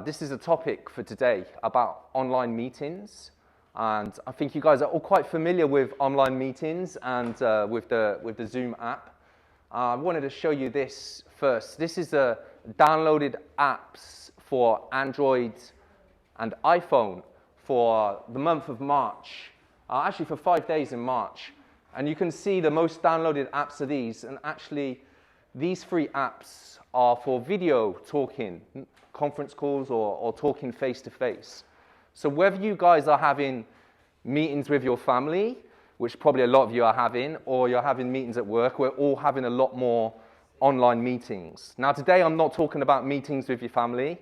this is a topic for today about online meetings. And I think you guys are all quite familiar with online meetings and with the Zoom app. I wanted to show you this first. This is the downloaded apps for Android and iPhone for the month of March, actually for 5 days in March. And you can see the most downloaded apps are these, and actually these 3 apps are for video talking, conference calls or talking face-to-face. So whether you guys are having meetings with your family, which probably a lot of you are having, or you're having meetings at work, we're all having a lot more online meetings. Now today I'm not talking about meetings with your family,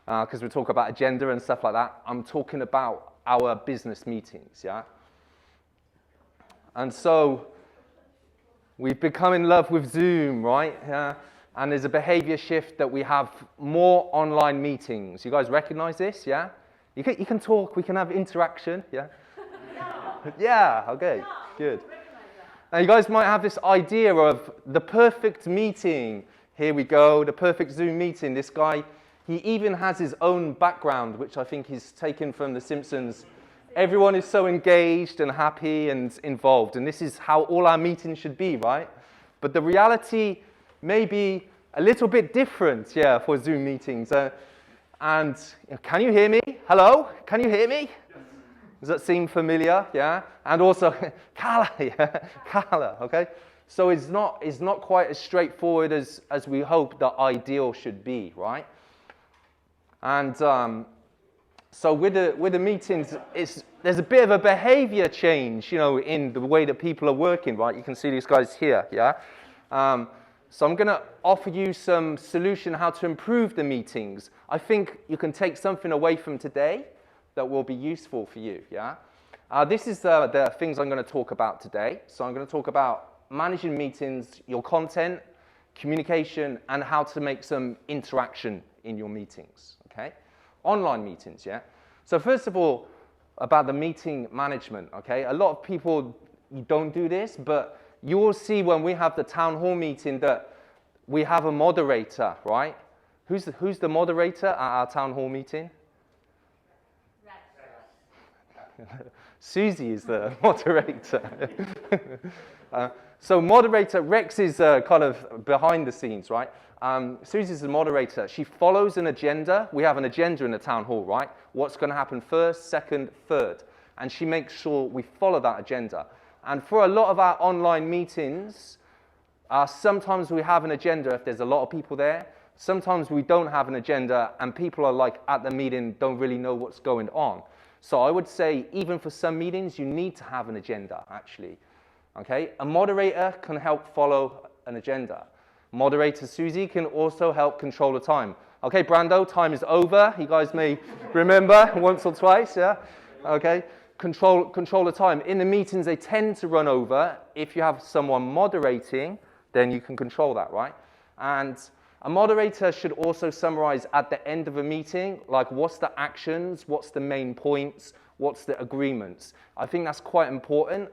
because we talk about agenda and stuff like that. I'm talking about our business meetings, yeah? And so we've become in love with Zoom, right? And there's a behavior shift that we have more online meetings. You guys recognize this, yeah? You can talk, we can have interaction, yeah? No. Yeah, okay, no, good. Now you guys might have this idea of the perfect meeting. Here we go, the perfect Zoom meeting. This guy, he even has his own background, which I think he's taken from The Simpsons. Everyone is so engaged and happy and involved, and this is how all our meetings should be, right? But the reality may be a little bit different, yeah, for Zoom meetings. And can you hear me? Hello? Can you hear me? Yes. Does that seem familiar? Yeah? And also, Carla, yeah? Carla, okay? So it's not quite as straightforward as we hope the ideal should be, right? And so with the meetings, there's a bit of a behavior change, you know, in the way that people are working, right? You can see these guys here, yeah? So I'm going to offer you some solution how to improve the meetings. I think you can take something away from today that will be useful for you, yeah? This is the things I'm going to talk about today. So I'm going to talk about managing meetings, your content, communication, and how to make some interaction in your meetings, okay? Online meetings, yeah? So first of all, about the meeting management, okay? A lot of people don't do this, but you will see when we have the town hall meeting that we have a moderator, right? Who's the moderator at our town hall meeting? Susie is the moderator. So moderator, Rex is kind of behind the scenes, right? Susie's the moderator. She follows an agenda. We have an agenda in the town hall, right? What's going to happen first, second, third. And she makes sure we follow that agenda. And for a lot of our online meetings, sometimes we have an agenda if there's a lot of people there. Sometimes we don't have an agenda and people are like at the meeting, don't really know what's going on. So I would say even for some meetings, you need to have an agenda, actually. Okay? A moderator can help follow an agenda. Moderator Susie can also help control the time. Okay, Brando, time is over. You guys may remember once or twice, yeah? Okay? Control the time. In the meetings, they tend to run over. If you have someone moderating, then you can control that, right? And a moderator should also summarize at the end of a meeting, like what's the actions, what's the main points, what's the agreements. I think that's quite important.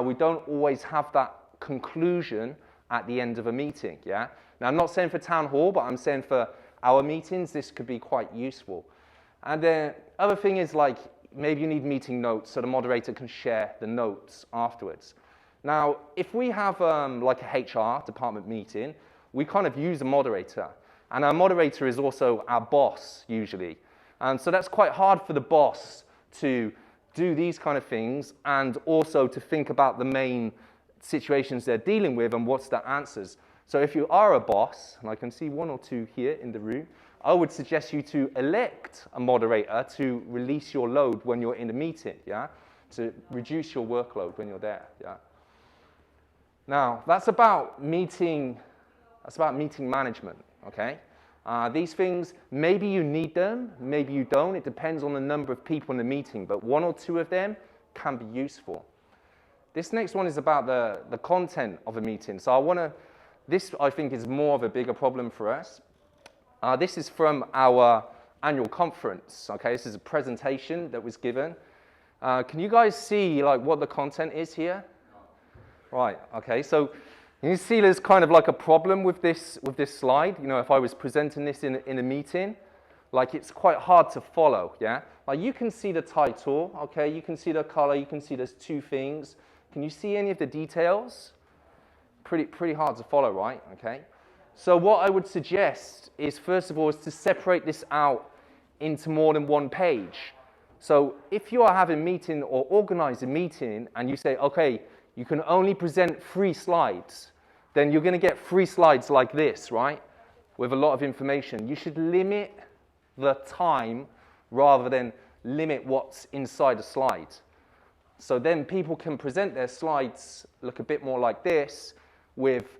We don't always have that conclusion at the end of a meeting, yeah? Now, I'm not saying for town hall, but I'm saying for our meetings, this could be quite useful. And the other thing is like, maybe you need meeting notes so the moderator can share the notes afterwards. Now, if we have like a HR department meeting, we kind of use a moderator. And our moderator is also our boss, usually. And so that's quite hard for the boss to do these kind of things and also to think about the main situations they're dealing with and what's the answers. So if you are a boss, and I can see 1 or 2 here in the room, I would suggest you to elect a moderator to release your load when you're in a meeting, yeah? To reduce your workload when you're there, yeah? Now, that's about meeting management, okay? These things, maybe you need them, maybe you don't. It depends on the number of people in the meeting, but 1 or 2 of them can be useful. This next one is about the content of a meeting. So this I think is more of a bigger problem for us. This is from our annual conference, okay? This is a presentation that was given. Can you guys see like what the content is here? No. Right, okay, so you see there's kind of like a problem with this slide. You know, if I was presenting this in a meeting, like it's quite hard to follow, yeah? Like you can see the title, okay? You can see the color, you can see there's two things. Can you see any of the details? Pretty hard to follow, right? Okay. So what I would suggest is, first of all, is to separate this out into more than one page. So if you are having a meeting or organize a meeting and you say, okay, you can only present 3 slides, then you're going to get 3 slides like this, right? With a lot of information. You should limit the time rather than limit what's inside a slide. So then people can present their slides look a bit more like this with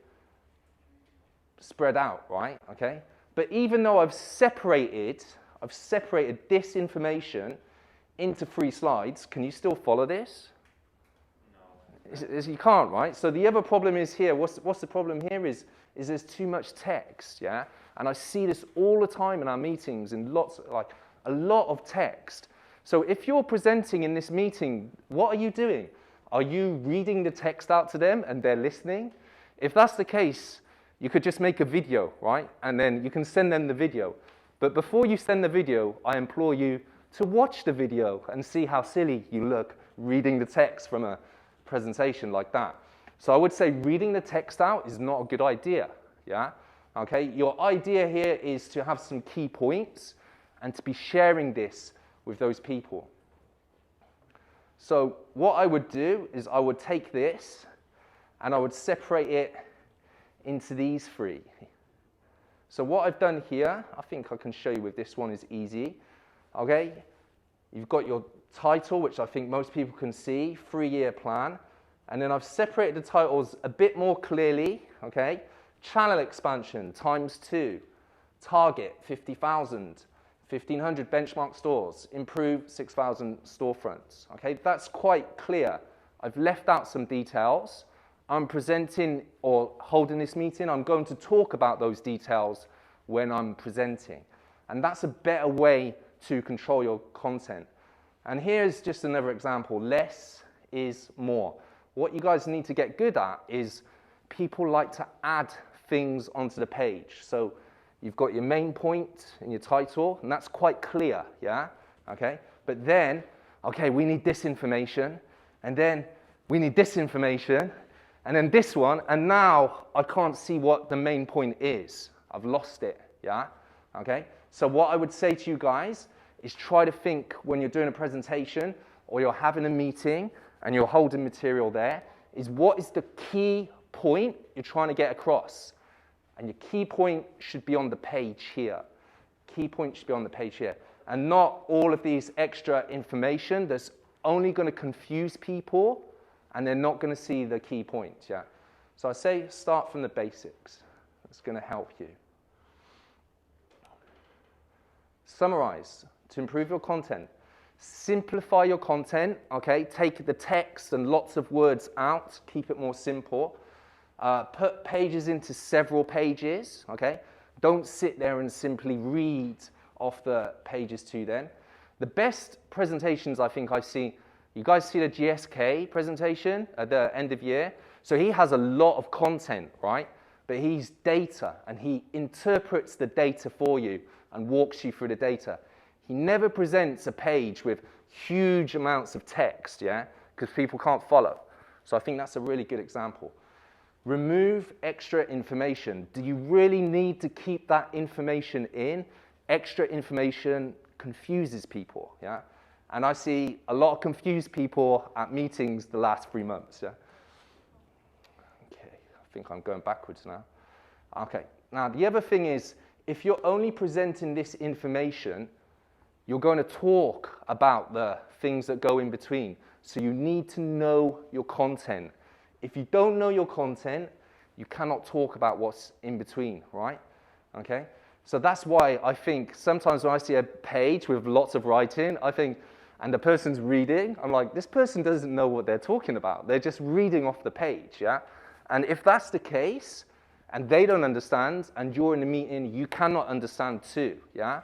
spread out, right? Okay? But even though I've separated this information into 3 slides, can you still follow this? No. You can't, right? So the other problem is here, what's the problem here is there's too much text, yeah? And I see this all the time in our meetings, in like a lot of text. So if you're presenting in this meeting, what are you doing? Are you reading the text out to them and they're listening? If that's the case, you could just make a video, right? And then you can send them the video. But before you send the video, I implore you to watch the video and see how silly you look reading the text from a presentation like that. So I would say reading the text out is not a good idea, yeah? Okay, your idea here is to have some key points and to be sharing this with those people. So what I would do is I would take this and I would separate it into these 3. So what I've done here, I think I can show you with this one is easy. Okay, you've got your title, which I think most people can see, 3-year plan. And then I've separated the titles a bit more clearly, okay? Channel expansion, ×2. Target, 50,000. 1,500 benchmark stores. Improve 6,000 storefronts. Okay, that's quite clear. I've left out some details. I'm presenting or holding this meeting. I'm going to talk about those details when I'm presenting. And that's a better way to control your content. And here's just another example. Less is more. What you guys need to get good at is people like to add things onto the page. So you've got your main point in your title, and that's quite clear, yeah? Okay? But then, okay, we need this information, and then we need this information, and then this one, and now I can't see what the main point is. I've lost it, yeah? Okay? So what I would say to you guys is try to think when you're doing a presentation or you're having a meeting and you're holding material there, is what is the key point you're trying to get across? And your key point should be on the page here. Key point should be on the page here. And not all of these extra information that's only going to confuse people and they're not going to see the key points, yeah? So I say start from the basics. That's going to help you. Summarize to improve your content. Simplify your content, okay? Take the text and lots of words out. Keep it more simple. Put pages into several pages, okay? Don't sit there and simply read off the pages to them. The best presentations I think I see, you guys see the GSK presentation at the end of year? So he has a lot of content, right? But he's data, and he interprets the data for you and walks you through the data. He never presents a page with huge amounts of text, yeah? Because people can't follow. So I think that's a really good example. Remove extra information. Do you really need to keep that information in? Extra information confuses people, yeah? And I see a lot of confused people at meetings the last 3 months, yeah? Okay, I think I'm going backwards now. Okay, now the other thing is, if you're only presenting this information, you're going to talk about the things that go in between. So you need to know your content. If you don't know your content, you cannot talk about what's in between, right? Okay? So that's why I think sometimes when I see a page with lots of writing, I think, and the person's reading, I'm like, this person doesn't know what they're talking about. They're just reading off the page, yeah? And if that's the case, and they don't understand, and you're in a meeting, you cannot understand too, yeah?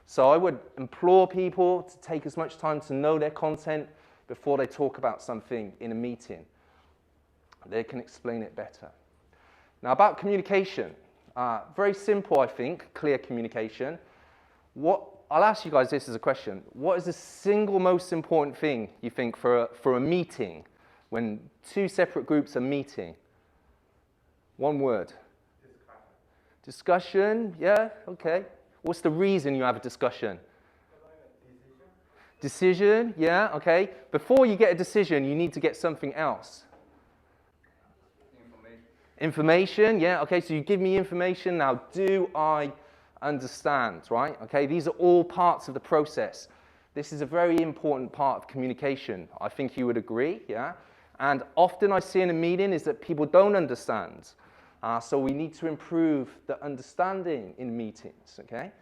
So I would implore people to take as much time to know their content before they talk about something in a meeting. They can explain it better. Now about communication, very simple, I think, clear communication. What I'll ask you guys this as a question. What is the single most important thing you think for a meeting, when two separate groups are meeting? One word. Discussion, yeah, okay. What's the reason you have a discussion? Decision, yeah, okay. Before you get a decision, you need to get something else. Information, yeah, okay, so you give me information, now do I understand, right? Okay, these are all parts of the process. This is a very important part of communication. I think you would agree, yeah? And often I see in a meeting is that people don't understand. So we need to improve the understanding in meetings, okay?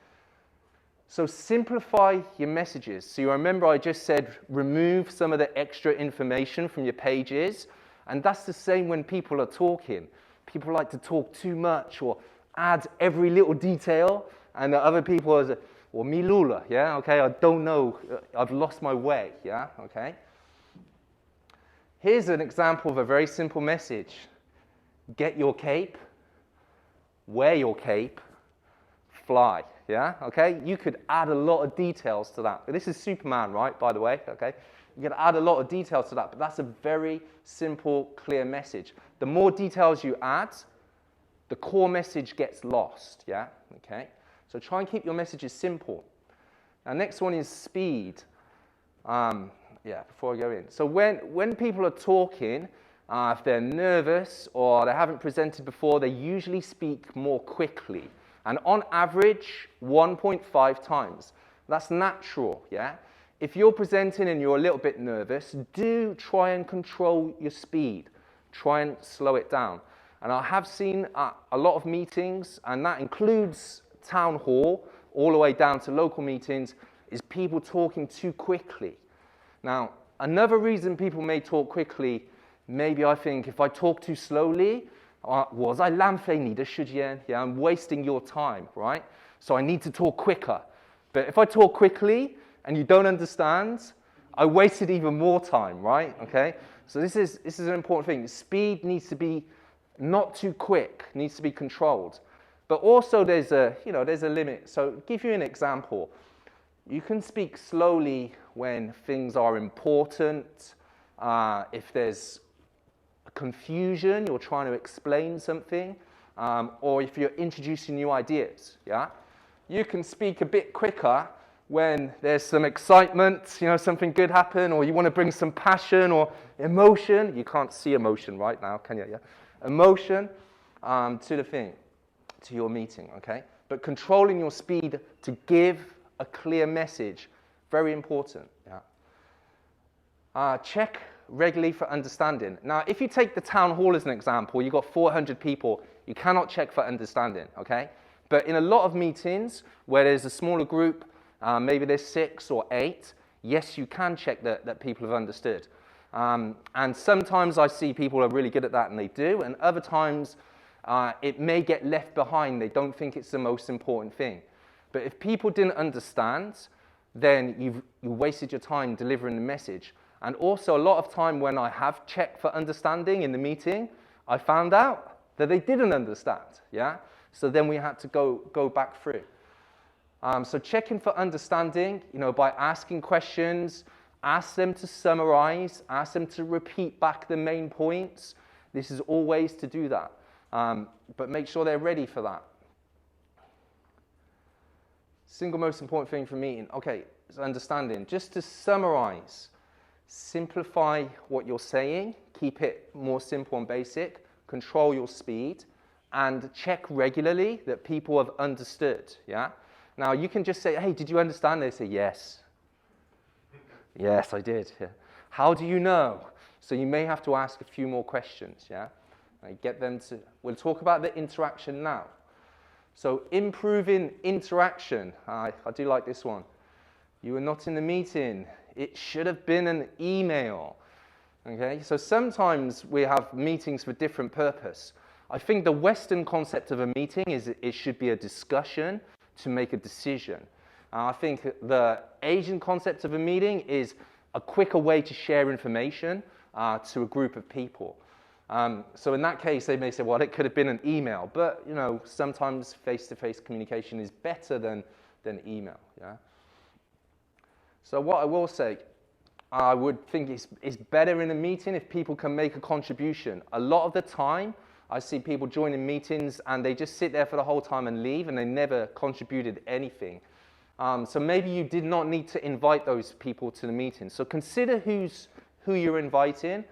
So simplify your messages. So you remember I just said remove some of the extra information from your pages. And that's the same when people are talking. People like to talk too much or add every little detail. And the other people are, well, me lula, yeah, okay, I don't know, I've lost my way, yeah, okay. Here's an example of a very simple message. Get your cape, wear your cape, fly, yeah, okay? You could add a lot of details to that. This is Superman, right, by the way, okay? You could add a lot of details to that, but that's a very simple, clear message. The more details you add, the core message gets lost, yeah, okay? So try and keep your messages simple. Now, next one is speed. Before I go in. So when people are talking, if they're nervous or they haven't presented before, they usually speak more quickly. And on average, 1.5 times. That's natural, yeah? If you're presenting and you're a little bit nervous, do try and control your speed. Try and slow it down. And I have seen a lot of meetings, and that includes town hall, all the way down to local meetings, is people talking too quickly. Now, another reason people may talk quickly, maybe I think if I talk too slowly, yeah, I'm wasting your time, right? So I need to talk quicker. But if I talk quickly and you don't understand, I wasted even more time, right? Okay? So this is an important thing. Speed needs to be not too quick, needs to be controlled. But also there's a limit. So to give you an example, you can speak slowly when things are important. If there's confusion, you're trying to explain something, or if you're introducing new ideas, yeah? You can speak a bit quicker when there's some excitement, something good happened, or you want to bring some passion or emotion. You can't see emotion right now, can you? Yeah? Emotion to the thing, to your meeting, okay? But controlling your speed to give a clear message, very important, yeah? Check regularly for understanding. Now, if you take the town hall as an example, you've got 400 people, you cannot check for understanding, okay? But in a lot of meetings where there's a smaller group, maybe there's 6 or 8, yes, you can check that people have understood. And sometimes I see people are really good at that, and they do, and other times it may get left behind. They don't think it's the most important thing. But if people didn't understand, then you wasted your time delivering the message. And also, a lot of time when I have checked for understanding in the meeting, I found out that they didn't understand, yeah? So then we had to go back through. So checking for understanding, by asking questions, ask them to summarize, ask them to repeat back the main points. This is all ways to do that. But make sure they're ready for that. Single most important thing for meeting, okay, is understanding. Just to summarize, simplify what you're saying, keep it more simple and basic, control your speed, and check regularly that people have understood, yeah? Now, you can just say, hey, did you understand? They say, yes. Yes, I did. Yeah. How do you know? So you may have to ask a few more questions, yeah? Get them to, we'll talk about the interaction now. So improving interaction, I do like this one. You were not in the meeting. It should have been an email. Okay, so sometimes we have meetings for different purpose. I think the Western concept of a meeting is it should be a discussion to make a decision. I think the Asian concept of a meeting is a quicker way to share information to a group of people. So in that case, they may say, well, it could have been an email, but sometimes face-to-face communication is better than email. Yeah. So what I will say, I would think it's better in a meeting if people can make a contribution. A lot of the time, I see people joining meetings and they just sit there for the whole time and leave, and they never contributed anything. So maybe you did not need to invite those people to the meeting. So consider who you're inviting.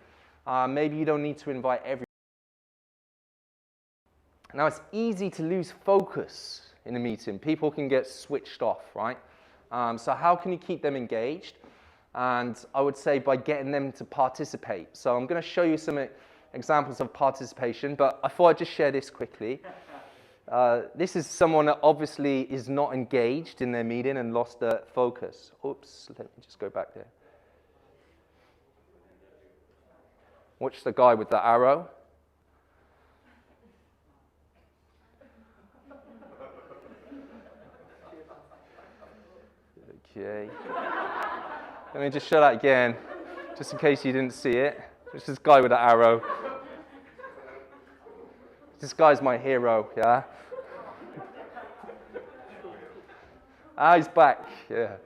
Maybe you don't need to invite everyone. Now, it's easy to lose focus in a meeting. People can get switched off, right? So how can you keep them engaged? And I would say by getting them to participate. So I'm going to show you some examples of participation, but I thought I'd just share this quickly. This is someone that obviously is not engaged in their meeting and lost their focus. Oops, let me just go back there. Watch the guy with the arrow. Okay. Let me just show that again, just in case you didn't see it. It's this guy with the arrow. This guy's my hero, yeah? He's back, yeah.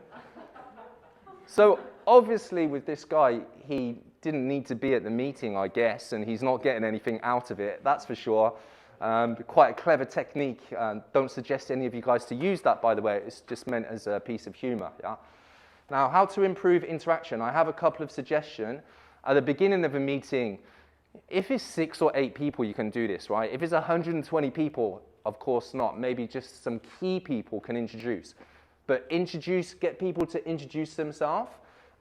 So obviously with this guy, he didn't need to be at the meeting, I guess, and he's not getting anything out of it, that's for sure. Quite a clever technique. Don't suggest any of you guys to use that, by the way. It's just meant as a piece of humor, yeah? Now, how to improve interaction? I have a couple of suggestions. At the beginning of a meeting, if it's 6 or 8 people, you can do this, right? If it's 120 people, of course not. Maybe just some key people can introduce. But get people to introduce themselves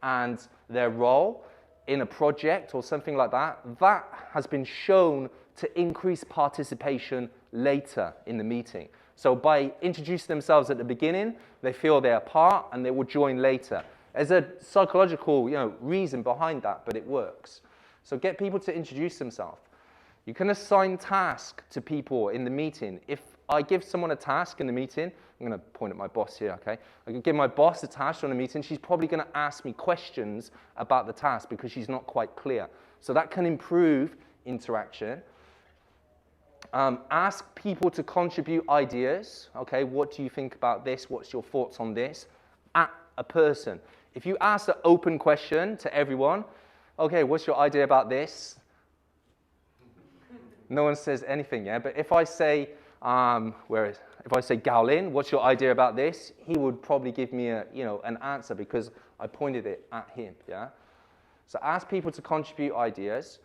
and their role in a project or something like that. That has been shown to increase participation later in the meeting. So by introducing themselves at the beginning, they feel they're part and they will join later. There's a psychological, reason behind that, but it works. So get people to introduce themselves. You can assign tasks to people in the meeting. If I give someone a task in the meeting, I'm going to point at my boss here, okay? I can give my boss a task on a meeting. She's probably going to ask me questions about the task because she's not quite clear. So that can improve interaction. Ask people to contribute ideas. Okay, what do you think about this? What's your thoughts on this? At a person. If you ask an open question to everyone, okay, what's your idea about this? No one says anything, yeah? But if I say, if I say Gao Lien, what's your idea about this? He would probably give me an answer because I pointed it at him, yeah? So ask people to contribute ideas.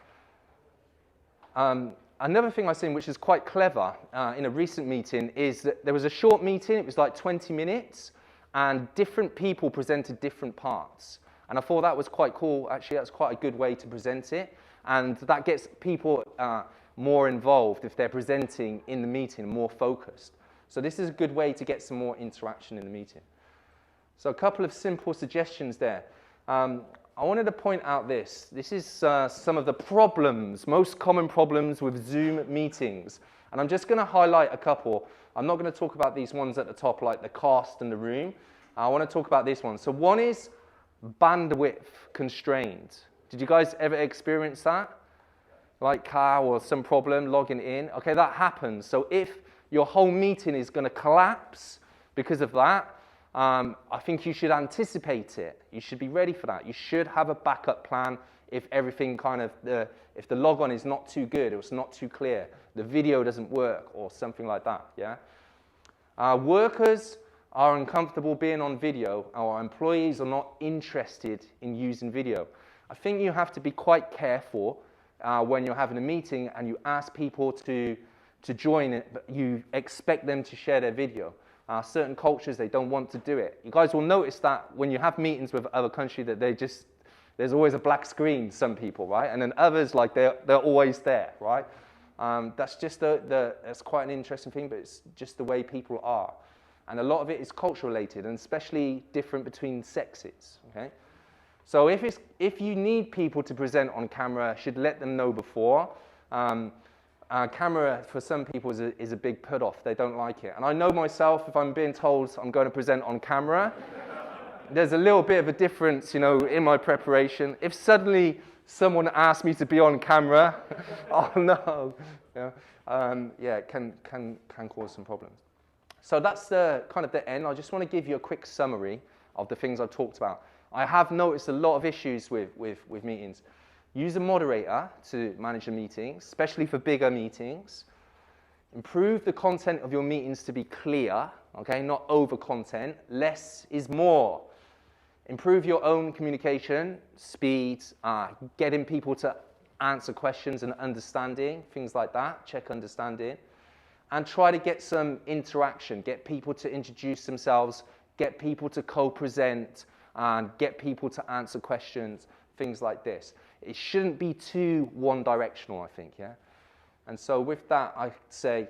Another thing I've seen which is quite clever in a recent meeting is that there was a short meeting, it was like 20 minutes, and different people presented different parts. And I thought that was quite cool. Actually, that's quite a good way to present it. And that gets people more involved if they're presenting in the meeting, more focused. So this is a good way to get some more interaction in the meeting. So a couple of simple suggestions there. I wanted to point out this. This is some of the problems, most common problems with Zoom meetings. And I'm just going to highlight a couple. I'm not going to talk about these ones at the top, like the cost and the room. I want to talk about this one. So one is bandwidth constrained. Did you guys ever experience that? Like car or some problem logging in? Okay, that happens. So if your whole meeting is going to collapse because of that, I think you should anticipate it. You should be ready for that. You should have a backup plan if everything if the logon is not too good or it's not too clear, the video doesn't work or something like that, yeah? Workers are uncomfortable being on video, or employees are not interested in using video. I think you have to be quite careful when you're having a meeting and you ask people to join it, but you expect them to share their video. Certain cultures, they don't want to do it. You guys will notice that when you have meetings with other countries that there's always a black screen, some people, right? And then others, like they're always there, right? That's just that's quite an interesting thing, but it's just the way people are. And a lot of it is culture related, and especially different between sexes, okay? So if you need people to present on camera, you should let them know before. Camera, for some people, is a big put-off. They don't like it. And I know myself, if I'm being told I'm going to present on camera, there's a little bit of a difference, in my preparation. If suddenly someone asks me to be on camera, oh no, it can cause some problems. So that's the kind of the end. I just want to give you a quick summary. of the things I've talked about. I have noticed a lot of issues with meetings. Use a moderator to manage the meetings, especially for bigger meetings. Improve the content of your meetings to be clear, okay, not over content. Less is more. Improve your own communication, speed, getting people to answer questions and understanding, things like that, check understanding. And try to get some interaction, get people to introduce themselves, get people to co-present, and get people to answer questions, things like this. It shouldn't be too one-directional, I think, yeah? And so with that, I'd say,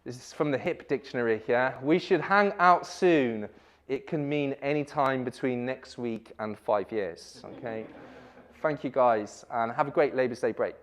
this is from the HIP dictionary, yeah? We should hang out soon. It can mean any time between next week and 5 years, okay? Thank you, guys, and have a great Labour Day break.